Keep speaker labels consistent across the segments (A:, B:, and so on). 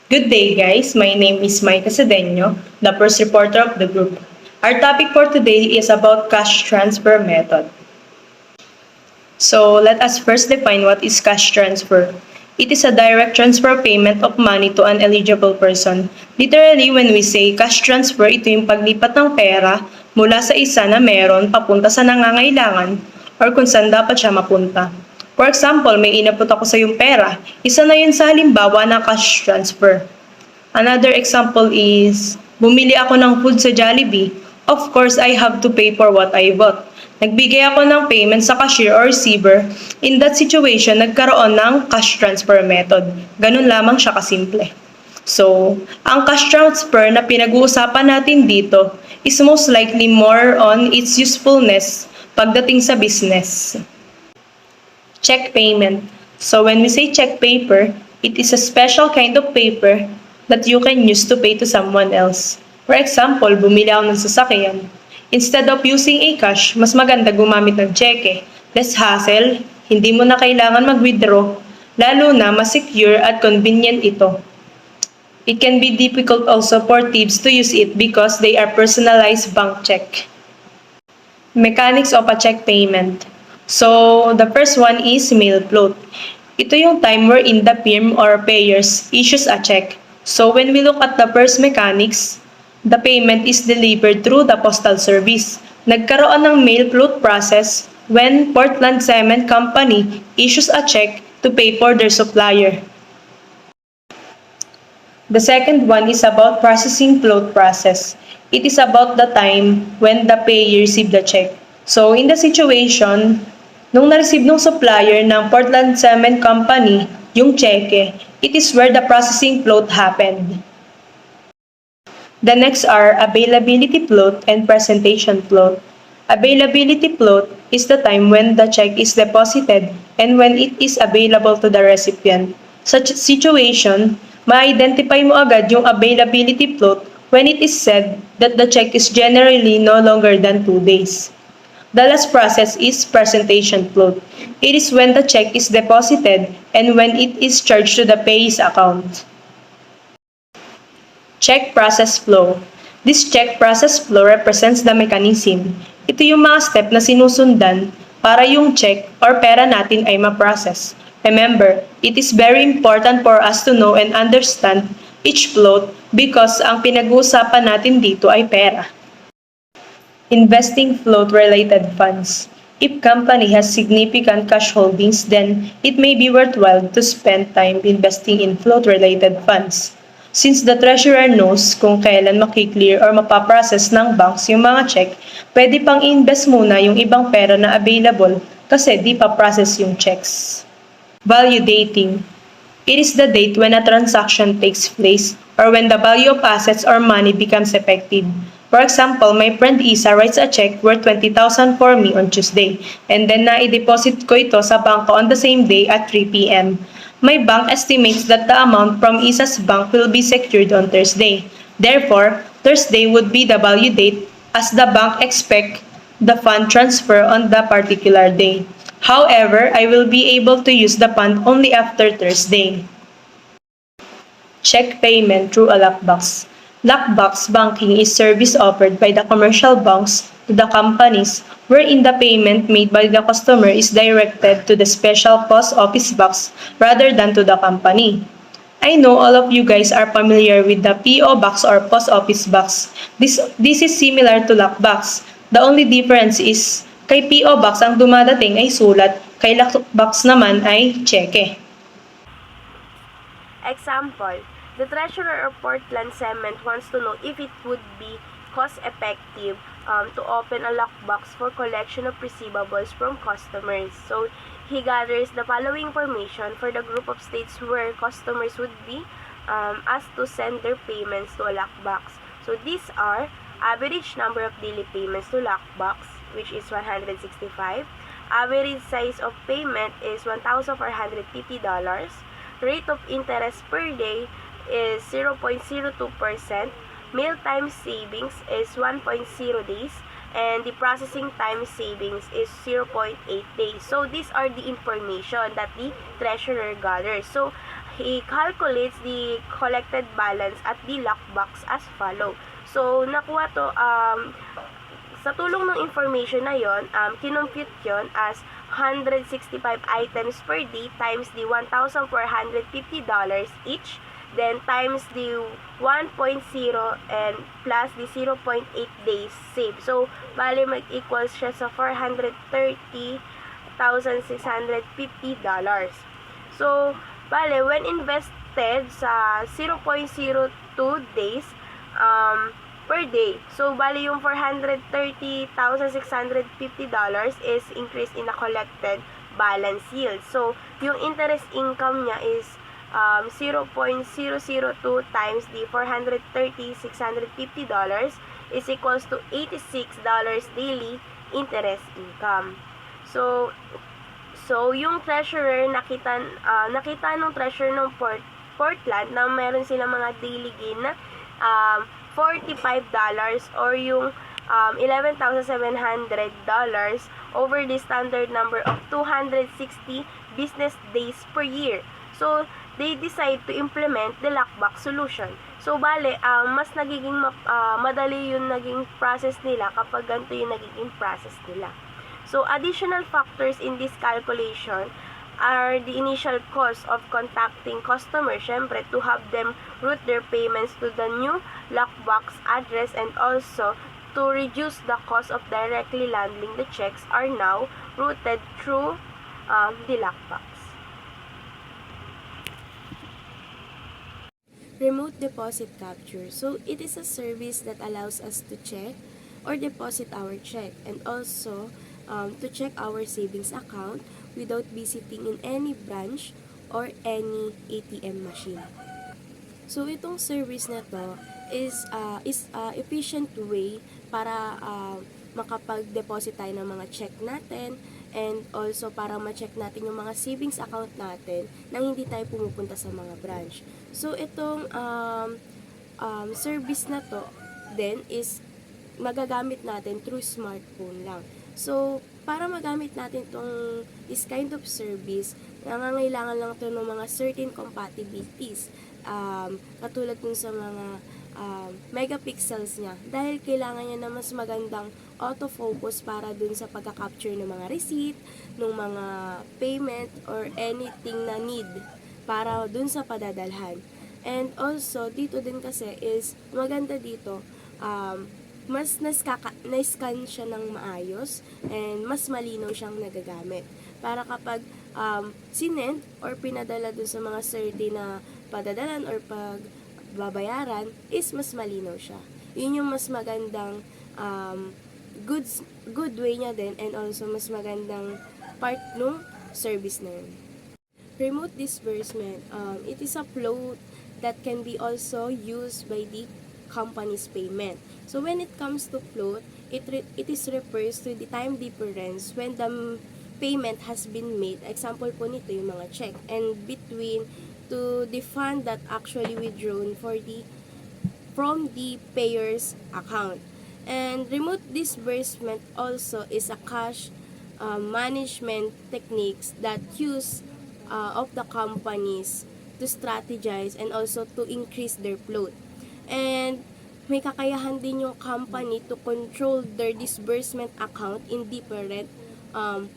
A: Good day, guys. My name is Maika Cedeño, the first reporter of the group. Our topic for today is about cash transfer method. So, let us first define what is cash transfer. It is a direct transfer payment of money to an eligible person. Literally, when we say cash transfer, ito yung paglipat ng pera mula sa isa na meron papunta sa nangangailangan or kung saan dapat siya mapunta. For example, may inapot ako sa yung pera. Isa na yun sa halimbawa ng cash transfer. Another example is, bumili ako ng food sa Jollibee. Of course, I have to pay for what I bought. Nagbigay ako ng payment sa cashier or receiver. In that situation, nagkaroon ng cash transfer method. Ganun lamang siya kasimple. So, ang cash transfer na pinag-uusapan natin dito is most likely more on its usefulness pagdating sa business. Check payment. So when we say check paper, it is a special kind of paper that you can use to pay to someone else. For example, bumili ako ng sasakyan. Instead of using a cash, mas maganda gumamit ng cheque. Less hassle, hindi mo na kailangan mag-withdraw, lalo na mas secure at convenient ito. It can be difficult also for thieves to use it because they are personalized bank check. Mechanics of a check payment. So, the first one is mail float. Ito yung time wherein the firm or payers issues a check. So, when we look at the first mechanics, the payment is delivered through the postal service. Nagkaroon ng mail float process when Portland Cement Company issues a check to pay for their supplier. The second one is about processing float process. It is about the time when the payer received the check. So, in the situation, nung na-receive ng supplier ng Portland Cement Company yung cheque, it is where the processing float happened. The next are availability float and presentation float. Availability float is the time when the check is deposited and when it is available to the recipient. Such situation, ma-identify mo agad yung availability float when it is said that the check is generally no longer than 2 days. The last process is presentation float. It is when the check is deposited and when it is charged to the payee's account. Check process flow. This check process flow represents the mechanism. Ito yung mga step na sinusundan para yung check or pera natin ay ma-process. Remember, it is very important for us to know and understand each float because ang pinag-uusapan natin dito ay pera. Investing float-related funds. If company has significant cash holdings, then it may be worthwhile to spend time investing in float-related funds. Since the treasurer knows kung kailan makiklear or mapaprocess ng banks yung mga check, pwede pang invest muna yung ibang pera na available kasi di pa process yung checks. Value dating. It is the date when a transaction takes place or when the value of assets or money becomes effective. For example, my friend Isa writes a check worth 20,000 for me on Tuesday and then na-deposit ko ito sa bangko on the same day at 3 p.m. My bank estimates that the amount from Isa's bank will be secured on Thursday. Therefore, Thursday would be the value date as the bank expect the fund transfer on the particular day. However, I will be able to use the fund only after Thursday. Check payment through a lockbox. Lockbox banking is service offered by the commercial banks to the companies wherein the payment made by the customer is directed to the special post office box rather than to the company. I know all of you guys are familiar with the PO box or post office box. This is similar to lockbox. The only difference is kay PO box ang dumadating ay sulat, kay lockbox naman ay cheque.
B: Example, the treasurer of Portland Cement wants to know if it would be cost-effective to open a lockbox for collection of receivables from customers. So, he gathers the following information for the group of states where customers would be asked to send their payments to a lockbox. So, these are average number of daily payments to lockbox, which is 165. Average size of payment is $1,450. Rate of interest per day is 0.02%. Mail time savings is 1.0 days. And the processing time savings is 0.8 days. So, these are the information that the treasurer gathers. So, he calculates the collected balance at the lockbox as follow. So, nakuha to, sa tulong ng information na yon, kinompute yon as 165 items per day times the $1,450 each, then times the 1.0 and plus the 0.8 days saved. So, bali mag-equals siya sa $430,650. So, bale, when invested sa 0.02 days per day, so bale yung $430,650 is increase in the collected balance yield. So, yung interest income niya is 0.002 times the $430,650 is equals to $86 daily interest income. So yung treasurer nakita nung treasurer ng Portland na meron silang mga daily gain na $45 or yung $11,700 over the standard number of 260 business days per year. So they decide to implement the lockbox solution. So bale, mas nagiging madali yung naging process nila kapag ganito yung nagiging process nila. So, additional factors in this calculation are the initial cost of contacting customers, syempre, to have them route their payments to the new lockbox address, and also to reduce the cost of directly landing the checks are now routed through the lockbox. Remote deposit capture. So, it is a service that allows us to check or deposit our check, and also to check our savings account without visiting in any branch or any ATM machine. So, itong service na to is efficient way para makapag-deposit tayo ng mga check natin, and also para ma-check natin yung mga savings account natin nang hindi tayo pumupunta sa mga branch. So, itong service na to then is magagamit natin through smartphone lang. So, para magamit natin this kind of service, nangangailangan lang ito ng mga certain compatibilities. Katulad dun sa mga megapixels niya. Dahil kailangan niya na mas magandang autofocus para dun sa pagka-capture ng mga receipt, ng mga payment, or anything na need para dun sa padadalhan. And also, dito din kasi is maganda dito, mas na-scan siya ng maayos and mas malinaw siyang nagagamit. Para kapag sinend or pinadala dun sa mga certain na padadalan or pagbabayaran is mas malinaw siya. Yun yung mas magandang good way niya din, and also mas magandang part ng service na yun. Remote disbursement. It is a flow that can be also used by the company's payment. So when it comes to float, it is refers to the time difference when the payment has been made. Example po nito yung mga check, and between to the fund that actually withdrawn from the payer's account. And remote disbursement also is a cash management techniques that use of the companies to strategize and also to increase their float. And may kakayahan din yung company to control their disbursement account in different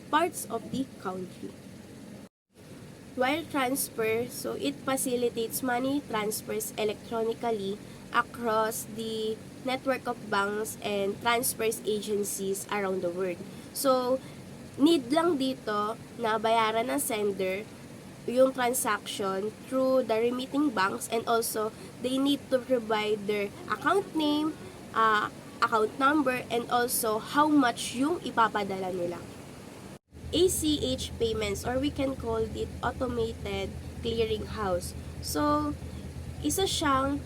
B: parts of the country. Wire transfer, so it facilitates money transfers electronically across the network of banks and transfers agencies around the world. So, need lang dito na bayaran ng sender yung transaction through the remitting banks, and also they need to provide their account name, account number, and also how much yung ipapadala nila. ACH payments, or we can call it automated clearinghouse. So, isa siyang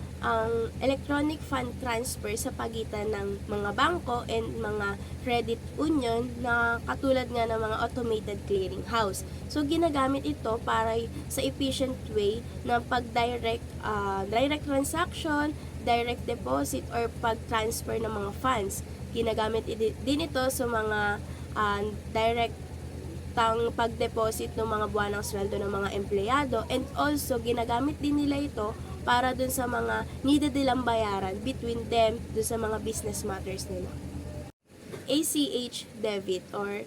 B: electronic fund transfer sa pagitan ng mga bangko and mga credit union na katulad nga ng mga automated clearinghouse. So, ginagamit ito para sa efficient way na pag-direct transaction, direct deposit, or pag-transfer ng mga funds. Ginagamit din ito sa mga direct pag-deposit ng mga buwanang sweldo ng mga empleyado, and also ginagamit din nila ito para dun sa mga needed nilang bayaran between them dun sa mga business matters nila. ACH debit or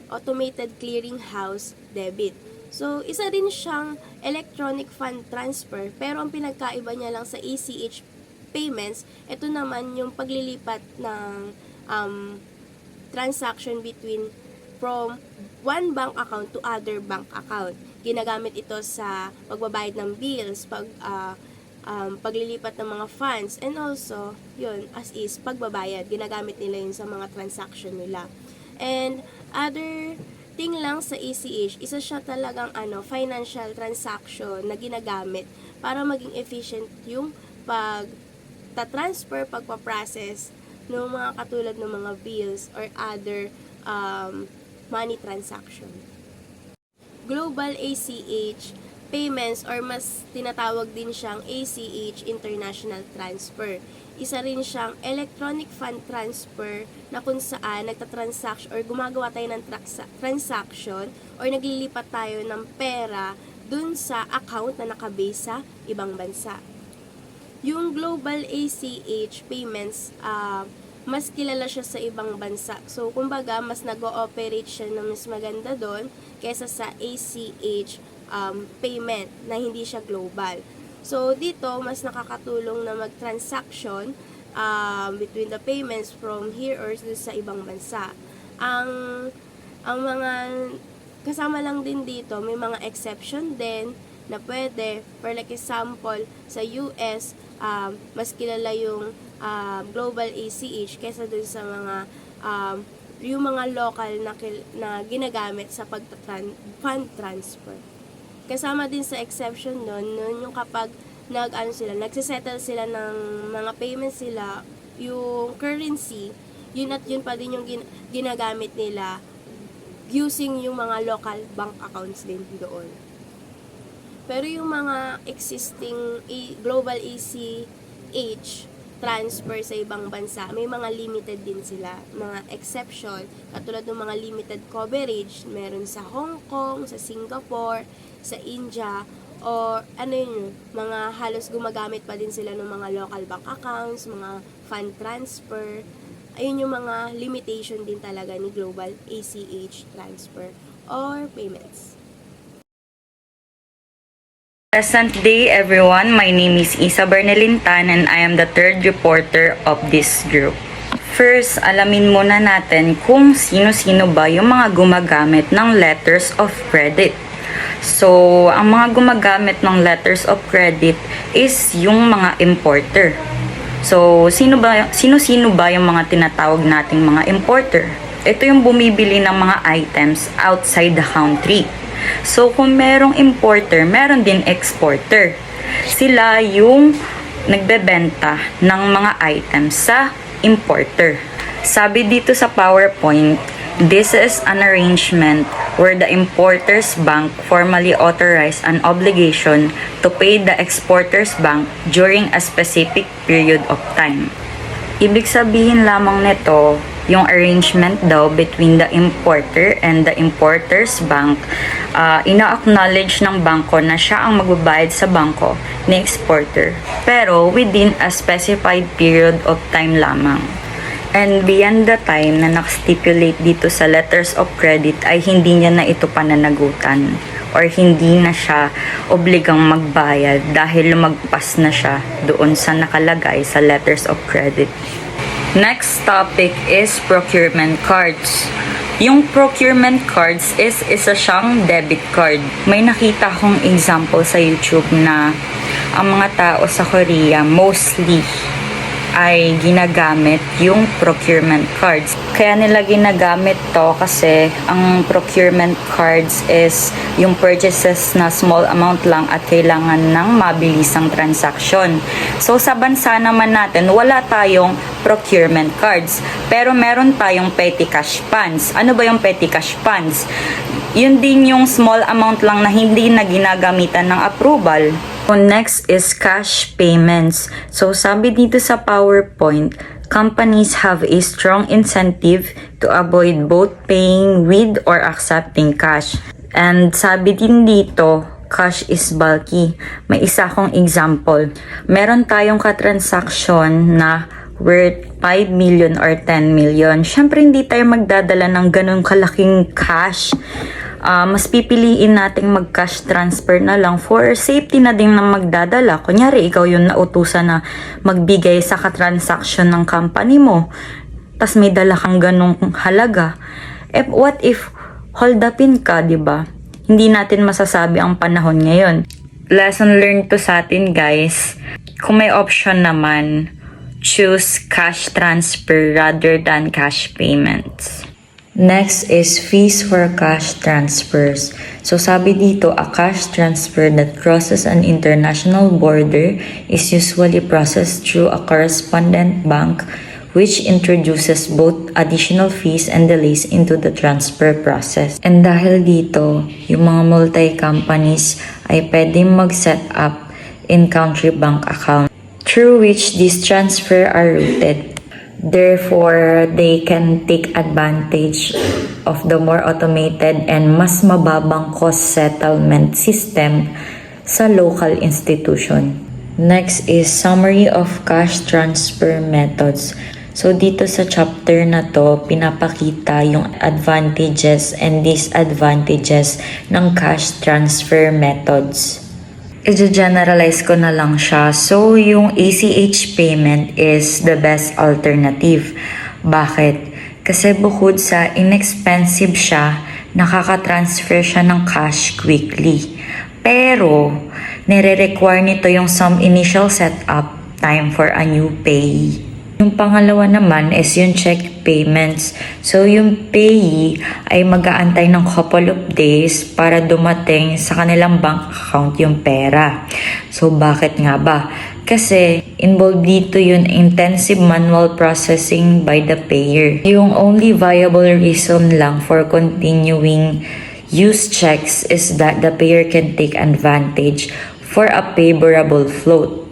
B: automated clearinghouse debit. So, isa rin siyang electronic fund transfer, pero ang pinagkaiba niya lang sa ACH payments, ito naman yung paglilipat ng transaction from one bank account to other bank account. Ginagamit ito sa pagbabayad ng bills, paglilipat ng mga funds, and also, yun, as is, pagbabayad. Ginagamit nila yun sa mga transaction nila. And other thing lang sa ACH, isa siya talagang financial transaction na ginagamit para maging efficient yung pag-transfer, pagpa-process ng mga katulad ng mga bills or other money transaction. Global ACH payments, or mas tinatawag din siyang ACH International Transfer. Isa rin siyang electronic fund transfer na kung saan nagtatransaction or gumagawa tayo ng transaction or naglilipat tayo ng pera dun sa account na nakabase sa ibang bansa. Yung global ACH payments, mas kilala siya sa ibang bansa. So, kumbaga, mas nag-ooperate siya na mas maganda doon kaysa sa ACH payment na hindi siya global. So, dito, mas nakakatulong na mag-transaction between the payments from here or sa ibang bansa. Ang mga kasama lang din dito, may mga exception din na pwede. For like example, sa US, mas kilala yung global ACH kaysa dun sa mga yung mga local na ginagamit sa fund transfer. Kasama din sa exception nun yung kapag nagsisettle sila ng mga payments sila, yung currency, yun at yun pa din yung ginagamit nila using yung mga local bank accounts din doon. Pero yung mga existing global ACH transfer sa ibang bansa, may mga limited din sila, mga exception, katulad ng mga limited coverage, meron sa Hong Kong, sa Singapore, sa India, or mga halos gumagamit pa din sila ng mga local bank accounts, mga fund transfer. Ayun yung mga limitation din talaga ni global ACH transfer or payments.
C: Present day everyone, my name is Isa Bernelin Tan and I am the third reporter of this group. First, alamin muna natin kung sino-sino ba yung mga gumagamit ng letters of credit. So, ang mga gumagamit ng letters of credit is yung mga importer. So, sino-sino ba yung mga tinatawag nating mga importer? Ito yung bumibili ng mga items outside the country. So, kung merong importer, meron din exporter. Sila yung nagbebenta ng mga items sa importer. Sabi dito sa PowerPoint, this is an arrangement where the importer's bank formally authorized an obligation to pay the exporter's bank during a specific period of time. Ibig sabihin lamang nito, yung arrangement daw between the importer and the importer's bank, ina-acknowledge ng bangko na siya ang magbabayad sa bangko ni exporter, pero within a specified period of time lamang. And beyond the time na nakastipulate dito sa letters of credit ay hindi niya na ito pananagutan or hindi na siya obligang magbayad dahil lumagpas na siya doon sa nakalagay sa letters of credit. Next topic is procurement cards. Yung procurement cards is isa siyang debit card. May nakita akong example sa YouTube na ang mga tao sa Korea mostly ay ginagamit yung procurement cards. Kaya nila ginagamit to kasi ang procurement cards is yung purchases na small amount lang at kailangan ng mabilisang transaction. So sa bansa naman natin, wala tayong procurement cards. Pero meron tayong petty cash funds. Ano ba yung petty cash funds? Yun din yung small amount lang na hindi na ginagamitan ng approval. So next is cash payments. So sabi dito sa PowerPoint, companies have a strong incentive to avoid both paying with or accepting cash. And sabi din dito, cash is bulky. May isa akong example. Meron tayong katransaksyon na worth 5 million or 10 million. Siyempre, hindi tayo magdadala ng ganun kalaking cash. Mas pipiliin nating mag-cash transfer na lang for safety na din ng magdadala. Kunyari, ikaw yung nautusan na magbigay sa katransaksyon ng company mo. Tas may dala kang ganung halaga. What if hold upin ka, di ba? Hindi natin masasabi ang panahon ngayon. Lesson learned to sa atin, guys. Kung may option naman, choose cash transfer rather than cash payments. Next is fees for cash transfers. So sabi dito, a cash transfer that crosses an international border is usually processed through a correspondent bank, which introduces both additional fees and delays into the transfer process. And dahil dito, yung mga multi-companies ay pwedeng mag-set up in-country bank account through which these transfer are routed. Therefore, they can take advantage of the more automated and mas mababang cost settlement system sa local institution. Next is summary of cash transfer methods. So dito sa chapter na to, pinapakita yung advantages and disadvantages ng cash transfer methods. I-generalize ko na lang siya. So, yung ACH payment is the best alternative. Bakit? Kasi bukod sa inexpensive siya, nakaka-transfer siya ng cash quickly. Pero, nire-require nito yung some initial setup time for a new payee. Yung pangalawa naman is yung check payments. So, yung payee ay mag-aantay ng couple of days para dumating sa kanilang bank account yung pera. So, bakit nga ba? Kasi, involved dito yung intensive manual processing by the payer. Yung only viable reason lang for continuing use checks is that the payer can take advantage for a favorable float.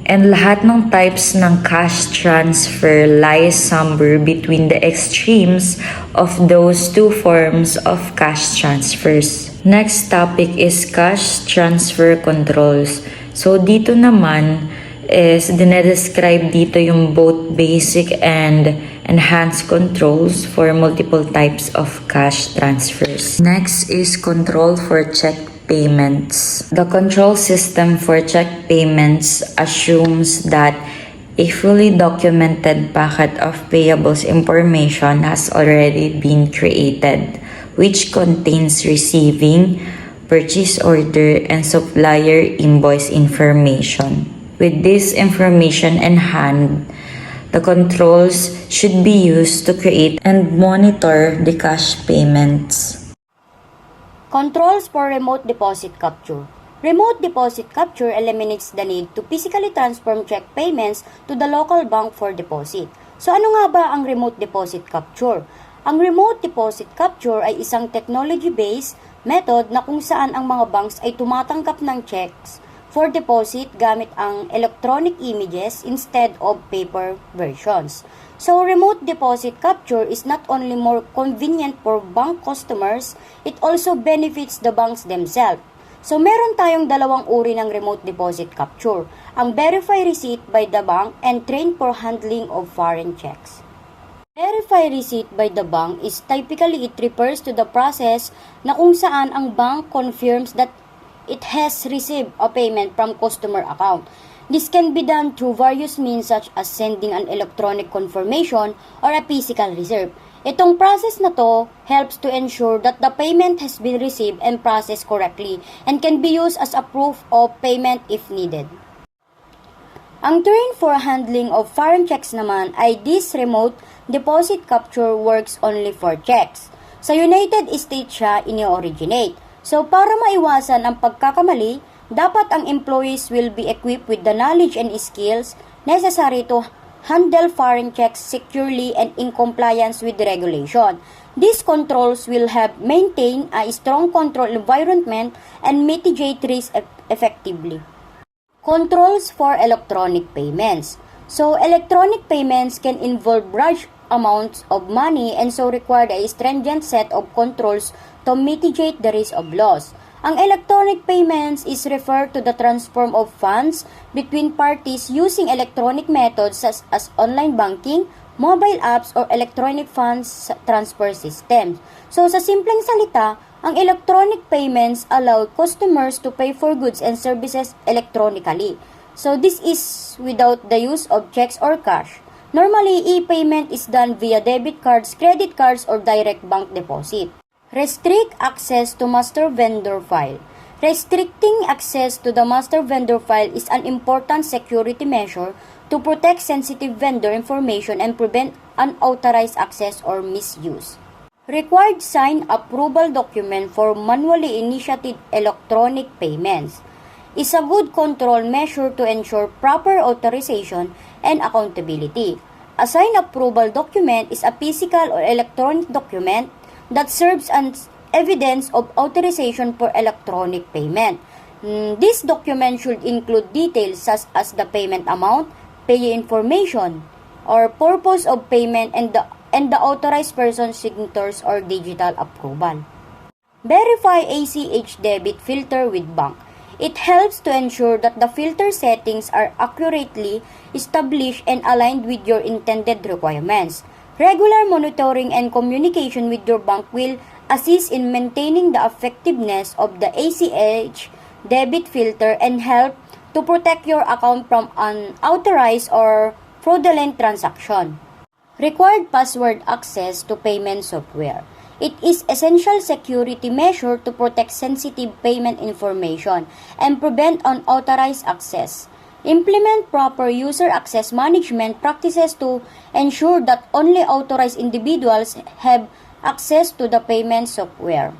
C: And lahat ng types ng cash transfer lies somewhere between the extremes of those two forms of cash transfers. Next topic is cash transfer controls. So dito naman is dinedescribe dito yung both basic and enhanced controls for multiple types of cash transfers. Next is control for check payments. The control system for check payments assumes that a fully documented packet of payables information has already been created, which contains receiving, purchase order, and supplier invoice information. With this information in hand, the controls should be used to create and monitor the cash payments.
D: Controls for remote deposit capture. Remote deposit capture eliminates the need to physically transform check payments to the local bank for deposit. So ano nga ba ang remote deposit capture? Ang remote deposit capture ay isang technology-based method na kung saan ang mga banks ay tumatanggap ng checks for deposit gamit ang electronic images instead of paper versions. So, remote deposit capture is not only more convenient for bank customers, it also benefits the banks themselves. So, meron tayong dalawang uri ng remote deposit capture, ang verify receipt by the bank and train for handling of foreign checks. Verify receipt by the bank is typically it refers to the process na kung saan ang bank confirms that it has received a payment from customer account. This can be done through various means such as sending an electronic confirmation or a physical receipt. Itong process na to helps to ensure that the payment has been received and processed correctly and can be used as a proof of payment if needed. Ang train for handling of foreign checks naman ay this remote deposit capture works only for checks. Sa United States siya ini-originate. So para maiwasan ang pagkakamali, dapat ang employees will be equipped with the knowledge and skills necessary to handle foreign checks securely and in compliance with the regulation. These controls will help maintain a strong control environment and mitigate risk effectively. Controls for electronic payments. So, electronic payments can involve large amounts of money and so require a stringent set of controls to mitigate the risk of loss. Ang electronic payments is referred to the transfer of funds between parties using electronic methods such as online banking, mobile apps, or electronic funds transfer systems. So, sa simpleng salita, ang electronic payments allow customers to pay for goods and services electronically. So, this is without the use of checks or cash. Normally, e-payment is done via debit cards, credit cards, or direct bank deposit. Restrict access to master vendor file. Restricting access to the master vendor file is an important security measure to protect sensitive vendor information and prevent unauthorized access or misuse. Required signed approval document for manually initiated electronic payments is a good control measure to ensure proper authorization and accountability. A signed approval document is a physical or electronic document that serves as evidence of authorization for electronic payment. This document should include details such as the payment amount, payee information, or purpose of payment and the authorized person's signatures or digital approval. Verify ACH debit filter with bank. It helps to ensure that the filter settings are accurately established and aligned with your intended requirements. Regular monitoring and communication with your bank will assist in maintaining the effectiveness of the ACH debit filter and help to protect your account from unauthorized or fraudulent transaction. Required password access to payment software. It is essential security measure to protect sensitive payment information and prevent unauthorized access. Implement proper user access management practices to ensure that only authorized individuals have access to the payment software.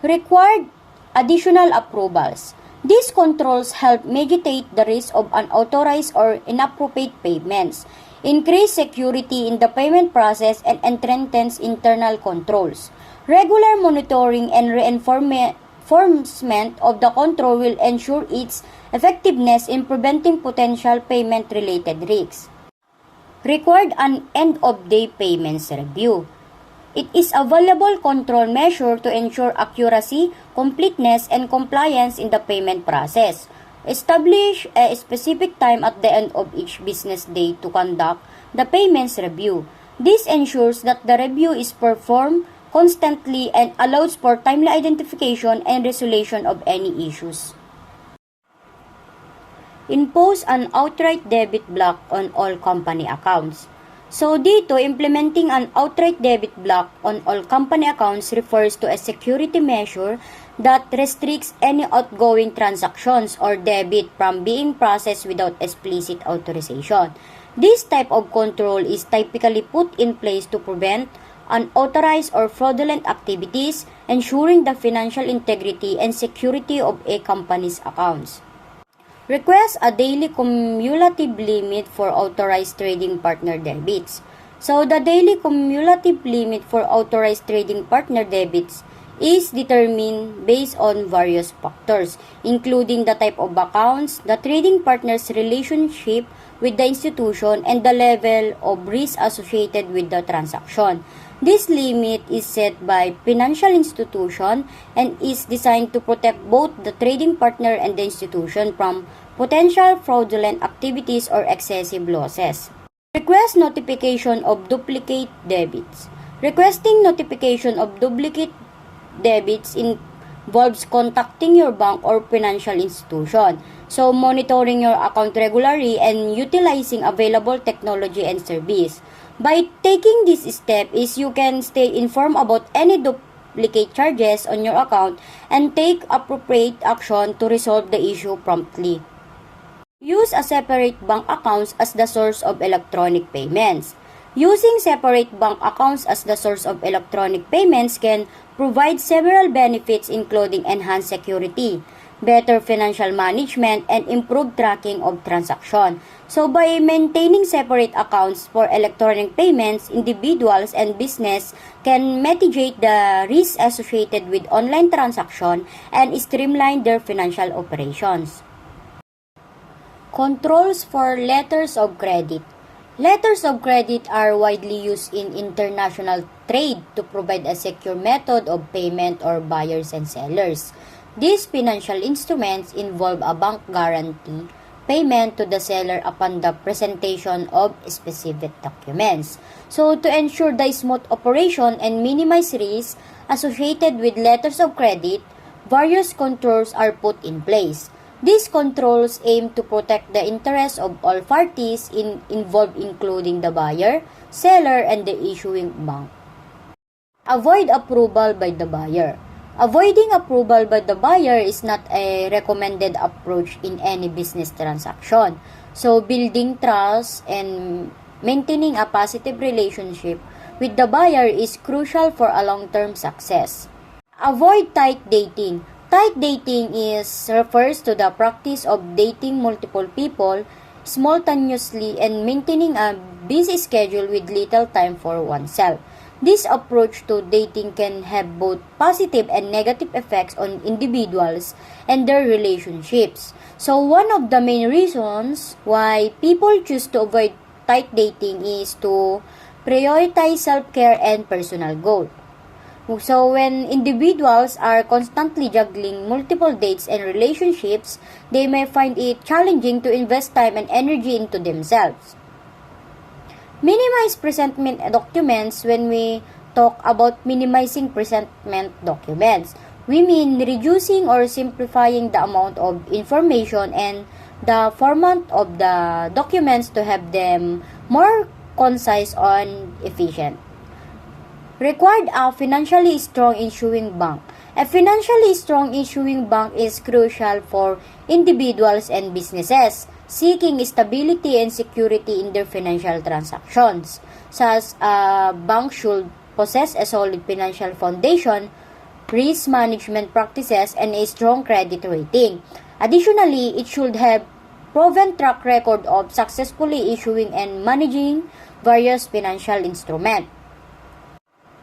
D: Required additional approvals. These controls help mitigate the risk of unauthorized or inappropriate payments, increase security in the payment process, and strengthens internal controls. Regular monitoring and reinforcement of the control will ensure its effectiveness in preventing potential payment-related risks. Required an end-of-day payments review. It is a valuable control measure to ensure accuracy, completeness, and compliance in the payment process. Establish a specific time at the end of each business day to conduct the payments review. This ensures that the review is performed constantly and allows for timely identification and resolution of any issues. Impose an outright debit block on all company accounts. So dito, implementing an outright debit block on all company accounts refers to a security measure that restricts any outgoing transactions or debit from being processed without explicit authorization. This type of control is typically put in place to prevent unauthorized or fraudulent activities, ensuring the financial integrity and security of a company's accounts. Request a daily cumulative limit for authorized trading partner debits. So, the daily cumulative limit for authorized trading partner debits is determined based on various factors, including the type of accounts, the trading partner's relationship with the institution, and the level of risk associated with the transaction. This limit is set by financial institution and is designed to protect both the trading partner and the institution from potential fraudulent activities or excessive losses. Request notification of duplicate debits. Requesting notification of duplicate debits involves contacting your bank or financial institution. So, monitoring your account regularly and utilizing available technology and service. By taking this step you can stay informed about any duplicate charges on your account and take appropriate action to resolve the issue promptly. Use a separate bank accounts as the source of electronic payments. Using separate bank accounts as the source of electronic payments can provide several benefits including enhanced security, better financial management, and improved tracking of transactions. So by maintaining separate accounts for electronic payments, individuals and business can mitigate the risks associated with online transactions and streamline their financial operations. Controls for letters of credit. Letters of credit are widely used in international trade to provide a secure method of payment or buyers and sellers. These financial instruments involve a bank guarantee payment to the seller upon the presentation of specific documents. So, to ensure the smooth operation and minimize risks associated with letters of credit, various controls are put in place. These controls aim to protect the interests of all parties involved, including the buyer, seller, and the issuing bank. Avoid approval by the buyer. Avoiding approval by the buyer is not a recommended approach in any business transaction. So, building trust and maintaining a positive relationship with the buyer is crucial for a long-term success. Avoid tight dating. Tight dating refers to the practice of dating multiple people simultaneously and maintaining a busy schedule with little time for oneself. This approach to dating can have both positive and negative effects on individuals and their relationships. So one of the main reasons why people choose to avoid tight dating is to prioritize self-care and personal growth. So when individuals are constantly juggling multiple dates and relationships, they may find it challenging to invest time and energy into themselves. Minimize presentment documents. When we talk about minimizing presentment documents, we mean reducing or simplifying the amount of information and the format of the documents to have them more concise and efficient. Required a financially strong issuing bank. A financially strong issuing bank is crucial for individuals and businesses seeking stability and security in their financial transactions. Thus, a bank should possess a solid financial foundation, risk management practices, and a strong credit rating. Additionally, it should have proven track record of successfully issuing and managing various financial instruments.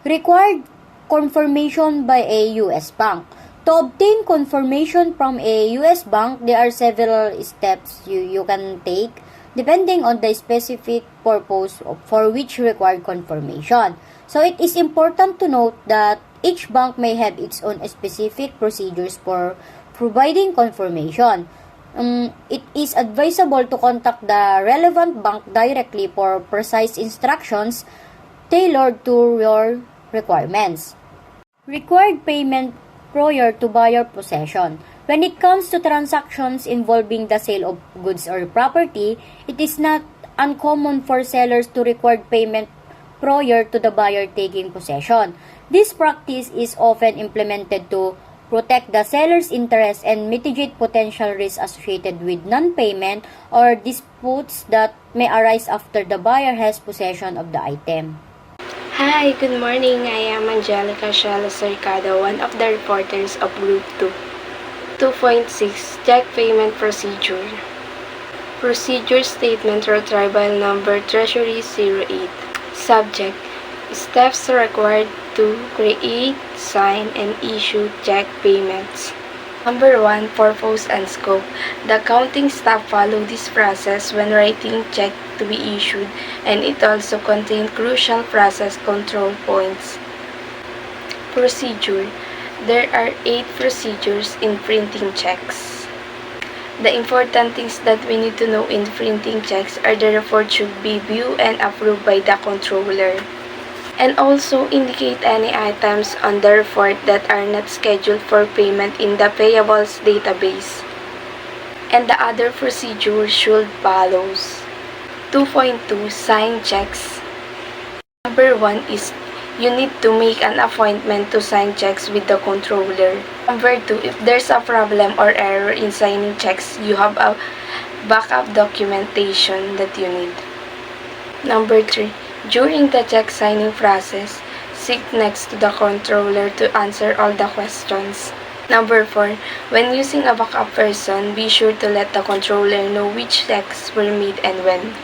D: Required confirmation by a U.S. bank. To obtain confirmation from a U.S. bank, there are several steps you can take depending on the specific purpose for which required confirmation. So it is important to note that each bank may have its own specific procedures for providing confirmation. It is advisable to contact the relevant bank directly for precise instructions tailored to your requirements. Required payment prior to buyer possession. When it comes to transactions involving the sale of goods or property, it is not uncommon for sellers to require payment prior to the buyer taking possession. This practice is often implemented to protect the seller's interest and mitigate potential risks associated with non-payment or disputes that may arise after the buyer has possession of the item.
B: Hi, good morning. I am Angelica Shalos Cercado, one of the reporters of Group 2. 2.6 Check Payment Procedure. Procedure Statement or Tribal Number Treasury 08. Subject: Steps required to create, sign, and issue check payments. Number 1. Purpose and Scope. The accounting staff follow this process when writing check to be issued, and it also contains crucial process control points. Procedure. There are 8 procedures in printing checks. The important things that we need to know in printing checks are the report should be viewed and approved by the controller, and also indicate any items on the report that are not scheduled for payment in the payables database. And the other procedure should follow. 2.2 Sign checks. Number 1 is you need to make an appointment to sign checks with the controller. Number 2, if there's a problem or error in signing checks, you have a backup documentation that you need. Number 3, during the check signing process, sit next to the controller to answer all the questions. Number 4, when using a backup person, be sure to let the controller know which checks were made and when.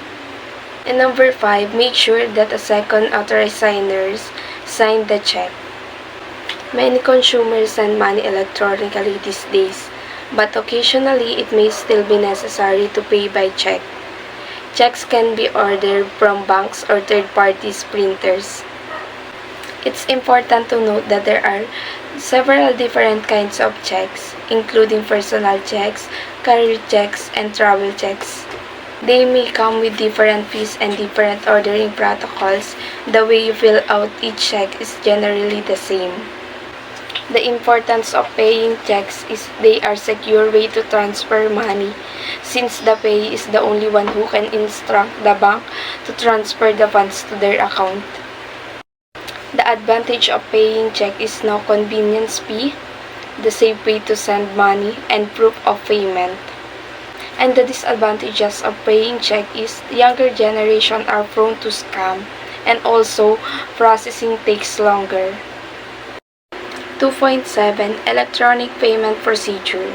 B: And number 5, make sure that a second authorized signers sign the check. Many consumers send money electronically these days. but occasionally it may still be necessary to pay by check. Checks can be ordered from banks or third-party printers. It's important to note that there are several different kinds of checks, including personal checks, career checks, and travel checks. They may come with different fees and different ordering protocols. The way you fill out each check is generally the same. The importance of paying checks is they are a secure way to transfer money, since the payee is the only one who can instruct the bank to transfer the funds to their account. The advantage of paying check is no convenience fee, the safe way to send money, and proof of payment. And the disadvantages of paying check is the younger generation are prone to scam, and also processing takes longer. 2.7 Electronic Payment Procedure.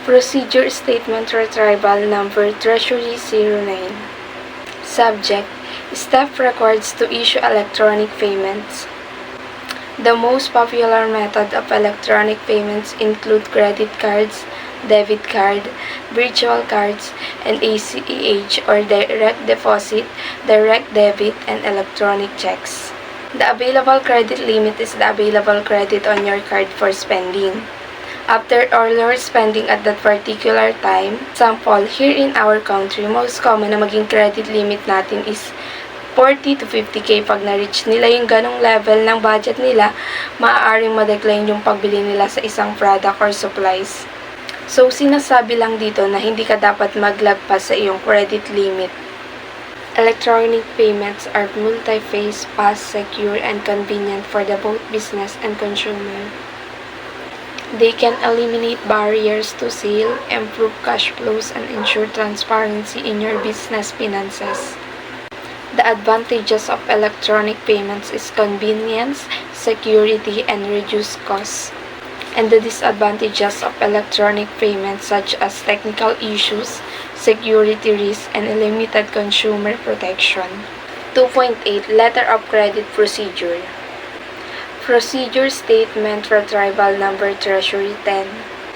B: Procedure Statement Retrieval Number Treasury 09. Subject: Staff records to issue electronic payments. The most popular method of electronic payments include credit cards, debit card, virtual cards, and ACH or direct deposit, direct debit, and electronic checks. The available credit limit is the available credit on your card for spending. After all your spending at that particular time, example, here in our country, most common na maging credit limit natin is 40 to 50k. Pag na-reach nila yung ganong level ng budget nila, maaaring ma-decline yung pagbili nila sa isang product or supplies. So, sinasabi lang dito na hindi ka dapat maglagpas sa iyong credit limit. Electronic payments are multi-phase, fast, secure, and convenient for the both business and consumer. They can eliminate barriers to sale, improve cash flows, and ensure transparency in your business finances. The advantages of electronic payments is convenience, security, and reduced costs. And the disadvantages of electronic payments such as technical issues, security risks, and limited consumer protection. 2.8 Letter of Credit Procedure. Procedure Statement Retrieval Number Treasury 10.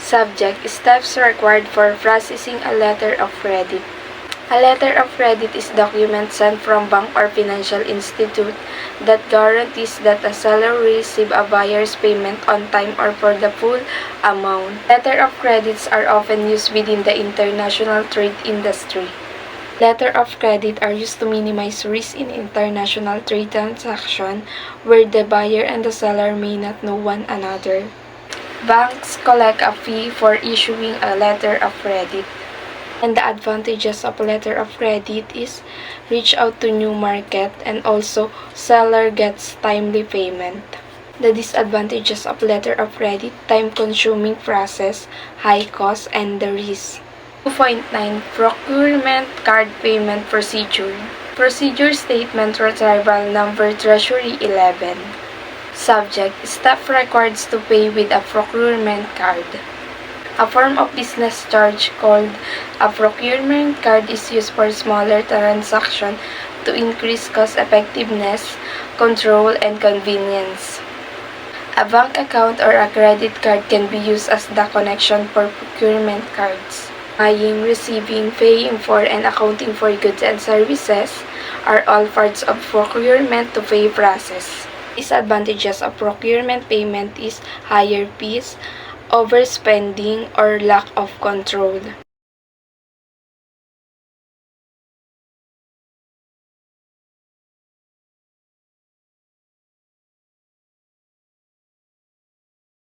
B: Subject: Steps required for processing a letter of credit. A letter of credit is a document sent from bank or financial institute that guarantees that a seller will receive a buyer's payment on time or for the full amount. Letter of credits are often used within the international trade industry. Letter of credit are used to minimize risk in international trade transaction where the buyer and the seller may not know one another. Banks collect a fee for issuing a letter of credit. And the advantages of letter of credit is reach out to new market and also seller gets timely payment. The disadvantages of letter of credit: time-consuming process, high cost, and the risk. 2.9 Procurement Card Payment Procedure. Procedure Statement Retrieval Number Treasury 11. Subject: Staff records to pay with a procurement card. A form of business charge called a procurement card is used for smaller transactions to increase cost effectiveness, control, and convenience. A bank account or a credit card can be used as the connection for procurement cards. Buying, receiving, paying for, and accounting for goods and services are all parts of procurement to pay process. Disadvantages of procurement payment is higher fees, overspending, or lack of control.